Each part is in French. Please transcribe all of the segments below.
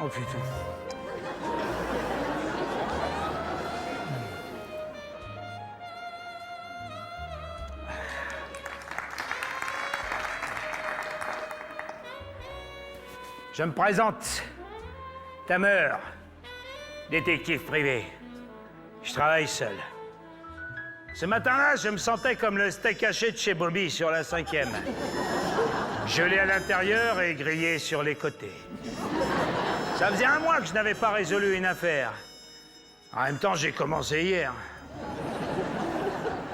Oh putain. Je me présente. Tamer, détective privé. Je travaille seul. Ce matin-là, je me sentais comme le steak haché de chez Bobby sur la 5e. Gelé à l'intérieur et grillé sur les côtés. Ça faisait un mois que je n'avais pas résolu une affaire. En même temps, j'ai commencé hier.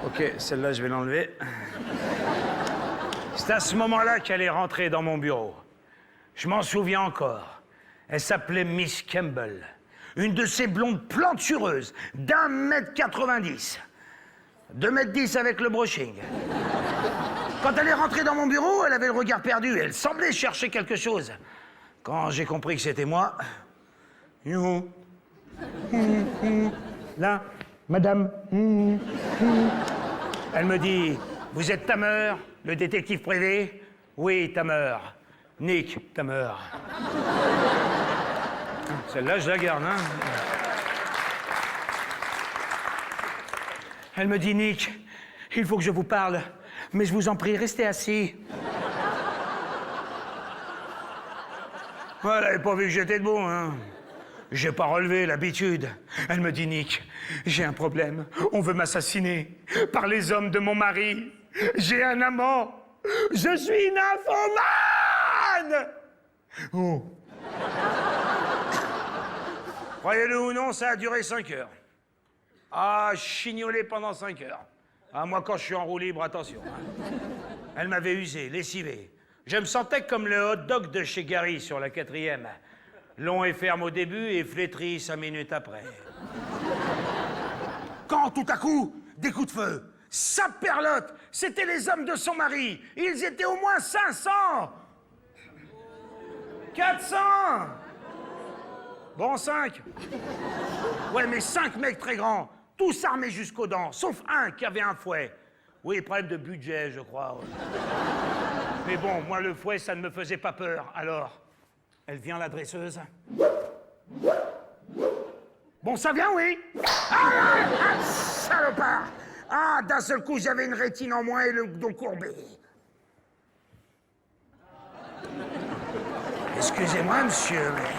Ok, celle-là, je vais l'enlever. C'est à ce moment-là qu'elle est rentrée dans mon bureau. Je m'en souviens encore. Elle s'appelait Miss Campbell. Une de ces blondes plantureuses d'1,90 m. 2,10 m avec le brushing. Quand elle est rentrée dans mon bureau, elle avait le regard perdu. Elle semblait chercher quelque chose. Quand j'ai compris que c'était moi... Youhou. Là, madame. Elle me dit, vous êtes Tamer, le détective privé? Oui, Tamer. Nick Tamer. Celle-là, je la garde, hein. Elle me dit, Nick, il faut que je vous parle, mais je vous en prie, restez assis. Elle n'avait pas vu que j'étais debout, hein. J'ai pas relevé l'habitude. Elle me dit, Nick, j'ai un problème. On veut m'assassiner par les hommes de mon mari. J'ai un amant. Je suis nymphomane. Oh. Croyez-le ou non, ça a duré 5 heures. Ah, chignoler pendant 5 heures. Ah, moi, quand je suis en roue libre, attention. Hein. Elle m'avait usé, lessivé. Je me sentais comme le hot dog de chez Gary sur la 4e. Long et ferme au début et flétri 5 minutes après. Quand, tout à coup, des coups de feu, saperlotte, c'était les hommes de son mari. Ils étaient au moins 500. 400. Bon, 5. Ouais, mais 5 mecs très grands, tous armés jusqu'aux dents, sauf un qui avait un fouet. Oui, problème de budget, je crois. Ouais. Mais bon, moi, le fouet, ça ne me faisait pas peur. Alors, elle vient, la dresseuse. Bon, ça vient, oui. Ah, salopard. Ah, d'un seul coup, j'avais une rétine en moins et le dos courbé. Excusez-moi, monsieur, mais...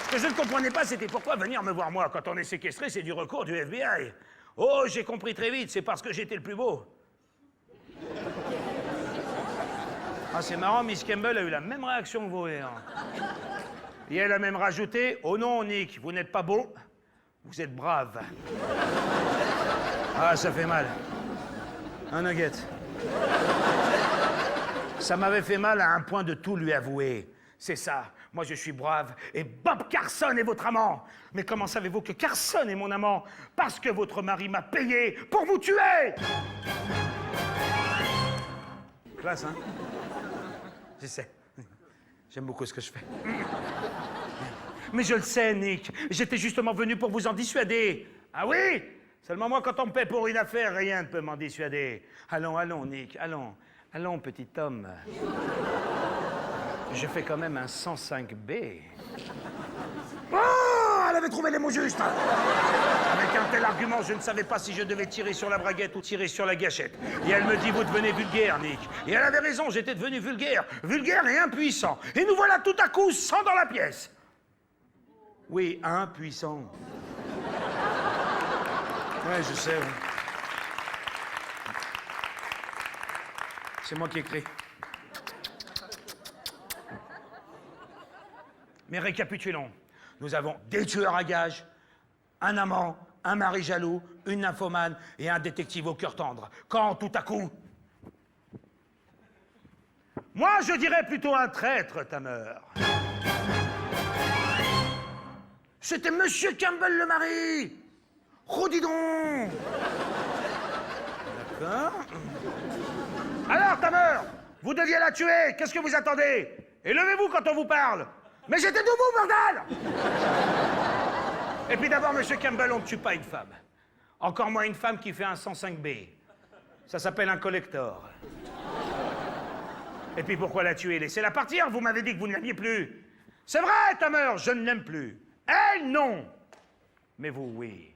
Ce que je ne comprenais pas, c'était pourquoi venir me voir moi. Quand on est séquestré, c'est du recours du FBI. Oh, j'ai compris très vite, c'est parce que j'étais le plus beau. Ah, c'est marrant, Miss Campbell a eu la même réaction que vous. Hein. Et elle a même rajouté, oh non, Nick, vous n'êtes pas beau, vous êtes brave. Ah, ça fait mal. Un nugget. Ça m'avait fait mal à un point de tout lui avouer. C'est ça. Moi, je suis brave et Bob Carson est votre amant. Mais comment savez-vous que Carson est mon amant? Parce que votre mari m'a payé pour vous tuer. Classe, hein? Je sais. J'aime beaucoup ce que je fais. Mais je le sais, Nick. J'étais justement venu pour vous en dissuader. Ah oui? Seulement moi, quand on me paie pour une affaire, rien ne peut m'en dissuader. Allons, allons, Nick, allons. Allons, petit homme. Je fais quand même un 105B. Oh! Elle avait trouvé les mots justes. Avec un tel argument, je ne savais pas si je devais tirer sur la braguette ou tirer sur la gâchette. Et elle me dit, vous devenez vulgaire, Nick. Et elle avait raison, j'étais devenu vulgaire. Vulgaire et impuissant. Et nous voilà tout à coup 100 dans la pièce. Oui, impuissant. Ouais, je sais. Ouais. C'est moi qui écris. Mais récapitulons. Nous avons des tueurs à gages, un amant, un mari jaloux, une nymphomane et un détective au cœur tendre. Quand, tout à coup... Moi, je dirais plutôt un traître, Tamer. C'était Monsieur Campbell le mari. Oh, dis donc. D'accord. Alors, Tamer, vous deviez la tuer. Qu'est-ce que vous attendez? Et levez-vous quand on vous parle. Mais j'étais debout, bordel! Et puis d'abord, Monsieur Campbell, on ne tue pas une femme. Encore moins une femme qui fait un 105B. Ça s'appelle un collector. Et puis pourquoi la tuer? Laissez-la partir, vous m'avez dit que vous ne l'aimiez plus. C'est vrai, Tamer, je ne l'aime plus. Elle, non. Mais vous, oui.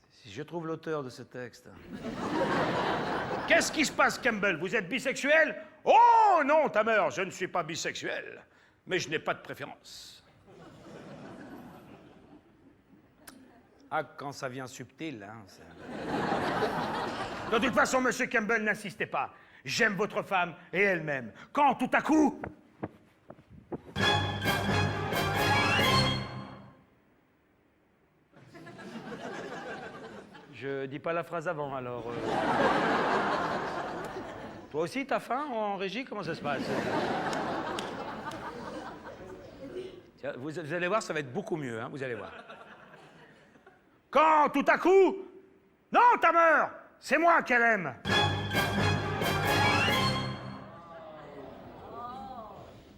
Si je trouve l'auteur de ce texte... Qu'est-ce qui se passe, Campbell? Vous êtes bisexuel? Oh non, Tamer, je ne suis pas bisexuel. Mais je n'ai pas de préférence. Ah, quand ça vient subtil, hein, ça... De toute façon, monsieur Campbell, n'insistez pas. J'aime votre femme et elle m'aime. Quand, tout à coup... Je dis pas la phrase avant, alors... Toi aussi, t'as faim en régie? Comment ça se passe? Tiens, vous allez voir, ça va être beaucoup mieux, hein, vous allez voir. Quand, tout à coup... Non, Tamer, c'est moi qu'elle aime.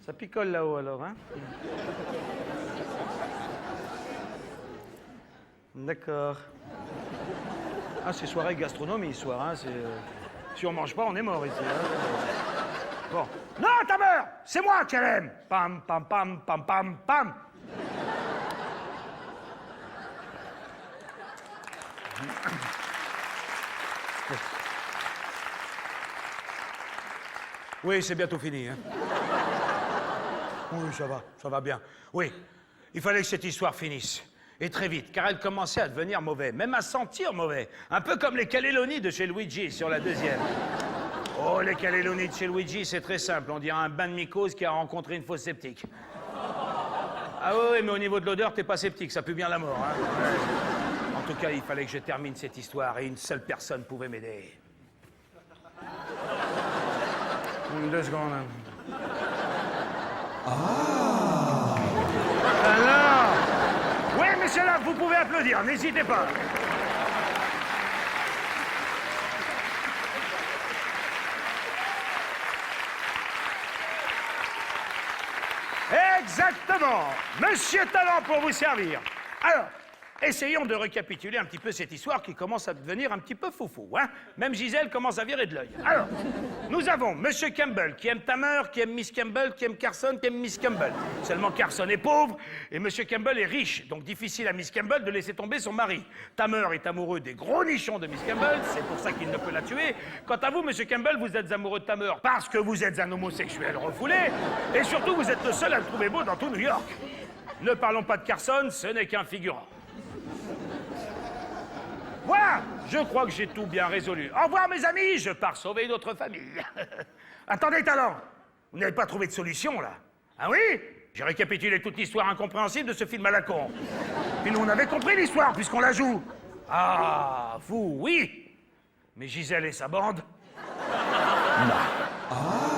Ça picole là-haut, alors, hein? D'accord. Ah, c'est soirée gastronomie, ce soir, hein, c'est... Si on mange pas, on est mort ici, hein. Bon. Non, Tamer, c'est moi qu'elle aime. Pam, pam, pam, pam, pam, pam. Oui, c'est bientôt fini, hein. Oui, ça va bien. Oui, il fallait que cette histoire finisse. Et très vite, car elle commençait à devenir mauvais, même à sentir mauvais. Un peu comme les cannelloni de chez Luigi sur la deuxième. Oh, les cannelloni de chez Luigi, c'est très simple. On dirait un bain de mycose qui a rencontré une fosse septique. Ah oui, mais au niveau de l'odeur, t'es pas sceptique, ça pue bien la mort, hein. Ouais. En tout cas, il fallait que je termine cette histoire et une seule personne pouvait m'aider. 2 secondes. Ah. Alors... Oui, messieurs là, vous pouvez applaudir, n'hésitez pas. Exactement. Monsieur Talent pour vous servir. Alors, essayons de récapituler un petit peu cette histoire qui commence à devenir un petit peu foufou, hein. Même Gisèle commence à virer de l'œil. Alors, nous avons Monsieur Campbell qui aime Tamer, qui aime Miss Campbell, qui aime Carson, qui aime Miss Campbell. Seulement Carson est pauvre et Monsieur Campbell est riche, donc difficile à Miss Campbell de laisser tomber son mari. Tamer est amoureux des gros nichons de Miss Campbell, c'est pour ça qu'il ne peut la tuer. Quant à vous, Monsieur Campbell, vous êtes amoureux de Tamer parce que vous êtes un homosexuel refoulé et surtout vous êtes le seul à le trouver beau dans tout New York. Ne parlons pas de Carson, ce n'est qu'un figurant. Voilà, je crois que j'ai tout bien résolu. Au revoir, mes amis, je pars sauver notre famille. Attendez, Talent, vous n'avez pas trouvé de solution, là? Ah oui? J'ai récapitulé toute l'histoire incompréhensible de ce film à la con. Puis nous, on avait compris l'histoire, puisqu'on la joue. Ah, vous, oui. Mais Gisèle et sa bande? Non. Ah.